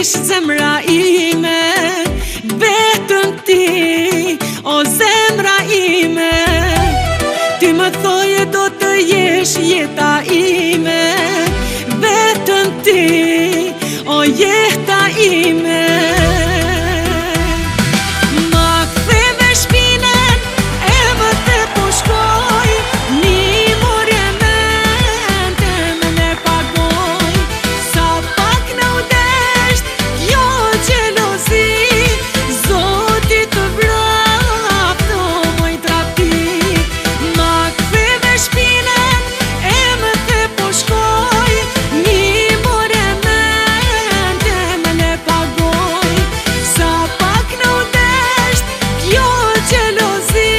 Zemra ime, vetëm ti, o zemra ime. Ti më thoje do të jesh jeta ime, vetëm ti, o jeta ime. Ma ktheve shpinën, e më të po shkoj, një morje mente me ne pagoj. Sa pak në udesht, jo gjelozi, Zoti të vrapto moj trapik. Ma ktheve shpinën, e më të po shkoj, një morje mente me ne pagoj. Sa pak në udesht, jo gjelozi,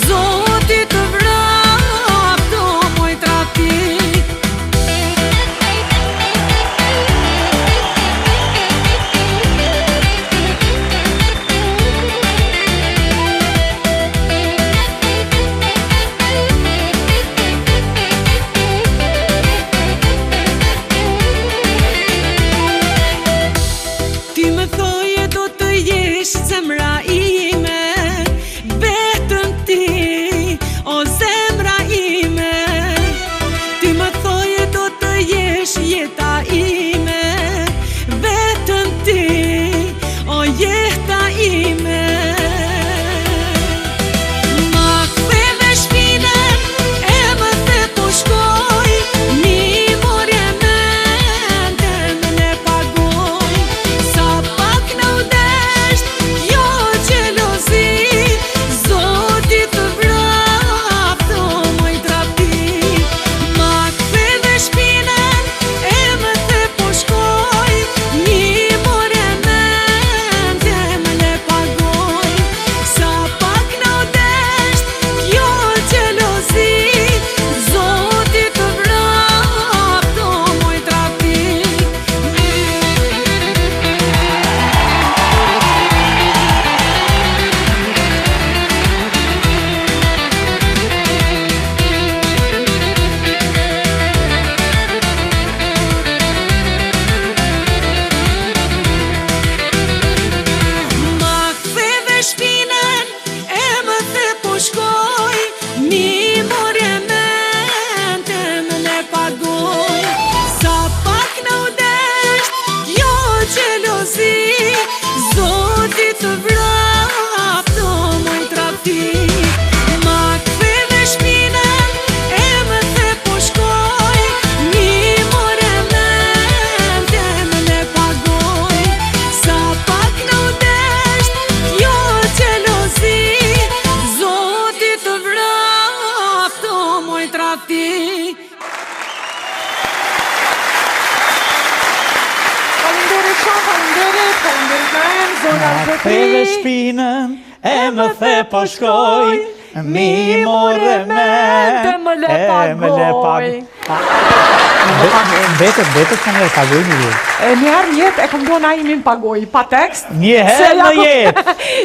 Zoti të vrapto moj trapik. Ti më thoje do të jesh zemra ime, vetëm ti, o zemra ime. Ti më thoje do të jesh jeta ime, vetëm ti, o jeta ime. Ma ktheve shpinën, e më the po shkoj, një morje mente me ne pagoj. Sa pak në udesht, jo gjelozi, Zoti të vrapto moj trapik. Ma ktheve shpinën, e më the po shkoj, një morje mente me ne pagoj. Sa pak në udesht, jo gjelozi, Zoti të vrapto moj trapik. Ma ktheve shpinën, e më the po shkoj, një morje mente me ne pagoj. Sa pak në udesht, jo gjelozi, Zoti të vrapto moj trapik. Ma ktheve shpinën, e më the po shkoj, një morje mente me ne pagoj. Sa pak në udesht, jo gjelozi, Zoti të vrapto moj trapik. Faleminderit shumë, faleminderit Naren, zona Ktheve shpinën, e më the po shkoj, mi morë mente më le pagoj. Betët që në pagoj një jetë. Njerë jetë e kom bo na imin pagoj, pa tekst. Njëherë në jetë.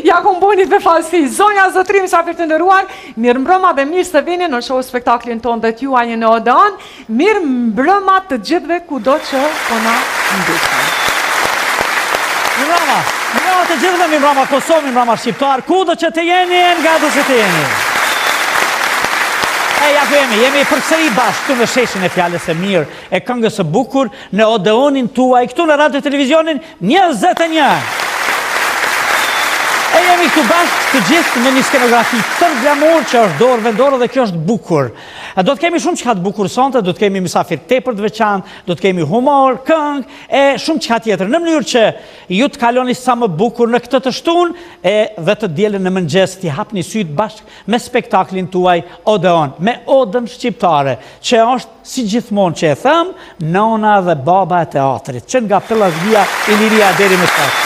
Ja kom bo një të falsi. Zonja zotrim, sa për të ndëruar, mirë mbrëma dhe mirë se vini në show spektaklin ton dhe t'ju ajë në Odeon. Mirë mbrëma të gjithve kudo që ona ndihën. Mirëmbrëma, mirëmbrëma të gjithëve, mirëmbrëma Kosovë, mirëmbrëma Shqiptar, kudo që të jeni, nga do që të jeni. Ja ku jemi përsëri bashkë këtu në sheshin e fjales e mirë, e këngës së bukur, në Odeonin tuaj, këtu në radio televizionin 21. E jemi këtu bashkë të gjithë me një skenografi tër glamur që është dorë vendore dhe kjo është bukur. Do të kemi shumë çka të bukur sonte, do të kemi mysafir tepër të veçantë, do të kemi humor, këngë e shumë çka tjetër. Në mënyrë që ju të kaloni sa më bukur në këtë të shtunë dhe të dielën në mëngjes t'i hapni syt bashkë me spektaklin tuaj Odeon, me Odën shqiptare, që është si gjithmonë që e them, nona dhe baba e teatrit, që nga Pellashgia, Iliria deri më sot.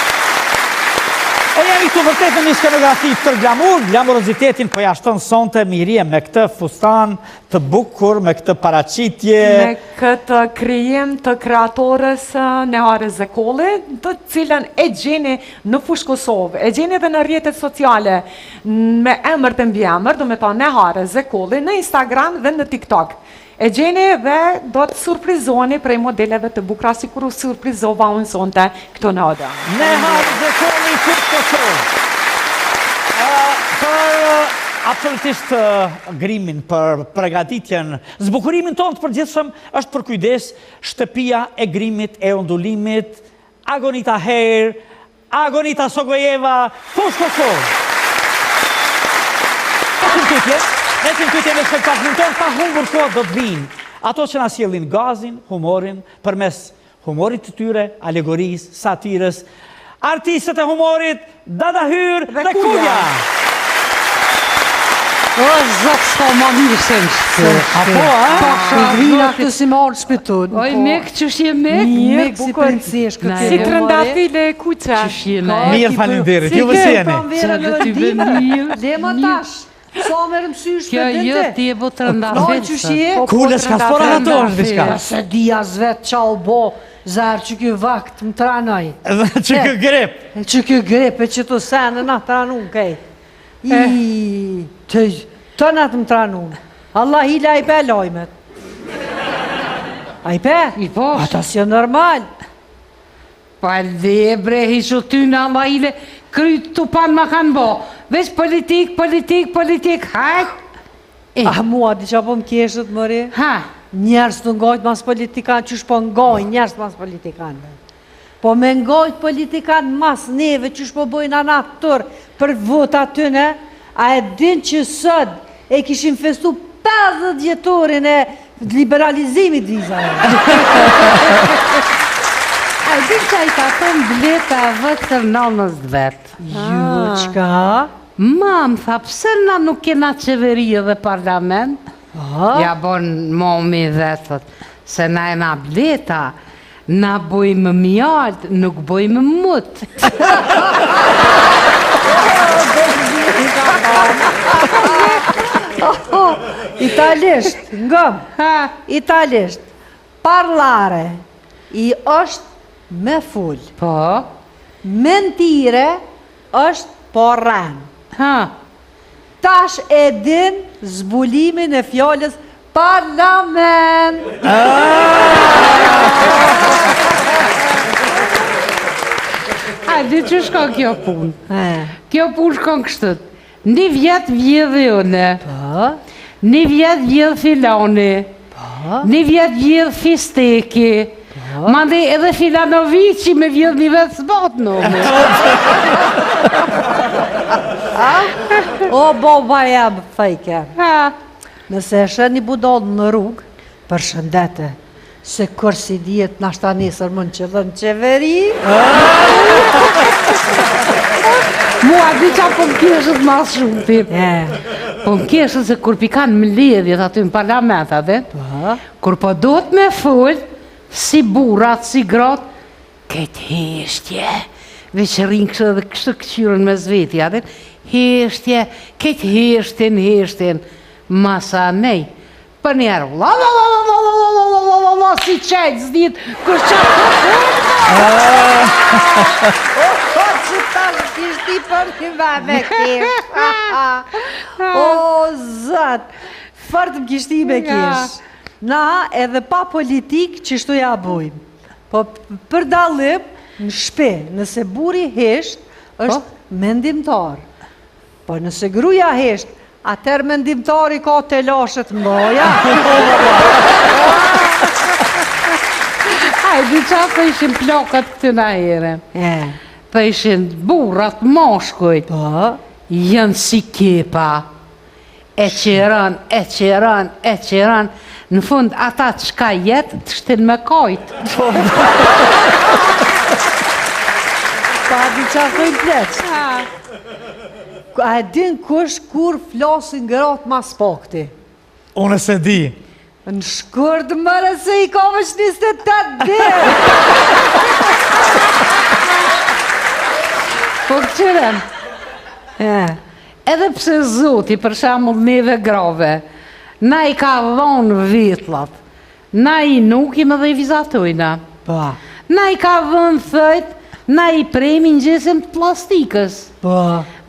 E jemi këtu vërtet në një skenografi tër glamur, glamurozitetin përjashton sonte Mirie me këtë fustan të bukur, me këtë paraqitje. Me këtë krijim të kreatores Nehare Zekolli, të cilën e gjeni në fushë Kosovë, e gjeni edhe në rrjetet sociale, me emër të mbiemër, do me ta Nehare Zekolli, në Instagram dhe në TikTok. E gjeni dhe do të surprizoni prej modeleve të bukura, si kur u surprizova unë sonte këto në Oda. Nehare Zekolli fushë Kosovë. Për absolutisht grimin, për pregaditjen, zbukurimin tonë të përgjithshëm është për kujdes shtëpia e grimit, e ondulimit, Agonita Hair, Agonita Sogojeva, fushë Kosovë. Ne që në kytje në spektaklin tonë, pa humbur kohë do të vinë. Ato që na sjellin gazin, humorin, përmes humorit të tyre, alegorisë, satirës, artistët e humorit, Dada Hyr dhe Kulja. O, zotë s'ka ma mirë se në shtë. Apo, a? Po, vina këtë si marë shpitun. Oj, mek që shje mek? Mirë, Si bukur. princesh këtë. Si të rëndafile kuqa. Që shje mek? Mirë falenderit, ju vësjeni. Që dhe ty be mirë. Le më tash, sa më rëmsysh Kjo jo ti e bo të No, rëndafet. që shje, Kule, s'ka spora ato është diçka. se dia zvet qau bo, zarë që kjo vakt më tranoj. Që kë grep. Që kjo grepe që të senë na tranun kej. Të na të më tranun. Allah hila i pe lojmet. A i pe? I posh. Ata si normal. Pa le bre, hishu ty në Allahile, kryt të pan ma kanë bo. Veç politik, politik, politik, hajt. Ah, mua, di qa po më keshët, mëri? Ha, Njerës të ngojt mas politikan, qysh po ngojnë njerës mas politikanve. Po me ngojt politikan mas neve, qysh po bojnë anat tërë për votat tëne, a e din që sot e kishim festu 50 vjetorin e liberalizimit vizave. a di që i ka thënë bleta vëtër nënës vetë. Ju, qka? Ma, më tha, pse na nuk kena qeveri dhe parlament? Ja bon momi vetët, se na e na bleta, na bojmë mjallë, nuk bojmë mutë. Italisht, ngëm, Ha, italisht, parlare, i është me full, po, mentire është porren. ha, Tash e din zbulimin e fjallës parlament. a di që shko kjo punë? Kjo punë shkon kështët. Një vjetë vjedhe une, një vjetë vjedhe filoni, një vjetë vjedhe fisteki, mande edhe Filanovici me vjedhe një vetë s'bot në. O, boba jam, fejke. Ha, Nëse e shë një budon në rrugë, për shëndete, se kërsi djetë në ashta nesër më në që dhe në qeveri. mua di qa po më keshët mas shumë ti. Po më keshët se kur pikan më ledhjet aty në parlamentat, kur po do të me full, si burat, si grot, këtë heshtje, veç rinë kështë dhe kështë këqyrën me zveti, atë, heshtje, këtë heshtin, masa nej, për njerë, si qajtë zdit, kështë qatë O, që ta kishti për një me kesh. O, zëtë, fërtë më kishti me kesh. Na edhe pa politik që shtu ja bujmë. Po për dalim në shpe, nëse buri hesht, është mendimtar. Po nëse gruja hesht, atër mendimtari ka të lashet mdoja. Aj, di qa po ishim plokët këtë na here. Të ishin burrat moshkujt, janë si kepa. E qiran, në fund ata të shka jetë të shtin me kajtë. Pa di qa thojnë pleq. A e din kush kur flasin gratë mas pakti? Unë se di. Në shkurt mëre se i ka më 28 dhe. Po këqyren, edhe pse Zoti, për shembull neve grave, na i ka dhonë vitlat, na i nukim edhe i vizatojna. Na i ka dhënë thëjt, na i premi në gjesim të plastikës.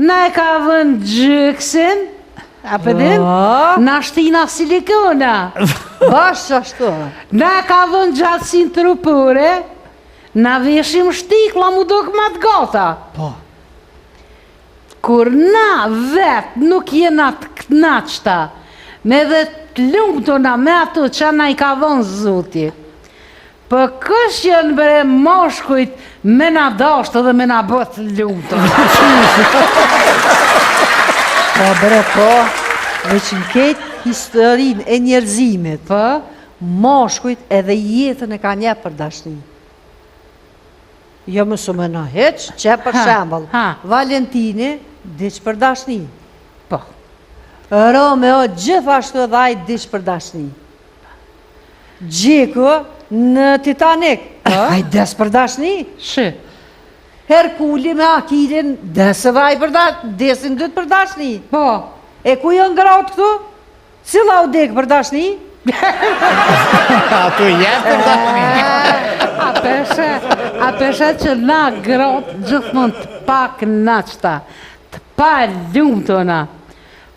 Na i ka dhënë gjëksin, a përdin? Na shtina silikona. Bashkë ashtu. Na ka dhënë gjatësin trupore, na veshim shtikla mu dok ma të gata. Kur na vetë nuk jena të knaqta, me dhe të lumtona me ato që na i ka dhënë Zoti. Për kësh janë bre moshkujt me na dashtë dhe me na bët lumtona. Po bre po, veç në ketë historinë e njerëzimit, moshkujt edhe jetën e ka një për dashni. Jo më sume në heq, që për shembol, Valentini, diq për dashni. Po. Romeo gjithashtu edhe ai diq për dashni. Gjeku në Titanic, ai des për dashni. Shë. Herkuli me Akilin, des edhe ai për dashni, desin dytë për dashni. Po. E ku janë gratë këtu? Cila u dek për dashni? Atu jetë për dashni. A peshe që na gratë gjithmon të pak naqta, të pa lumtona,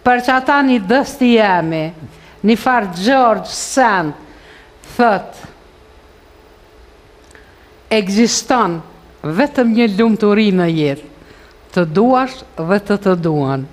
për që ata një dësti jemi, një farë George Sand, thët, egziston vetëm një lumturi në jetë, të duash dhe të duan.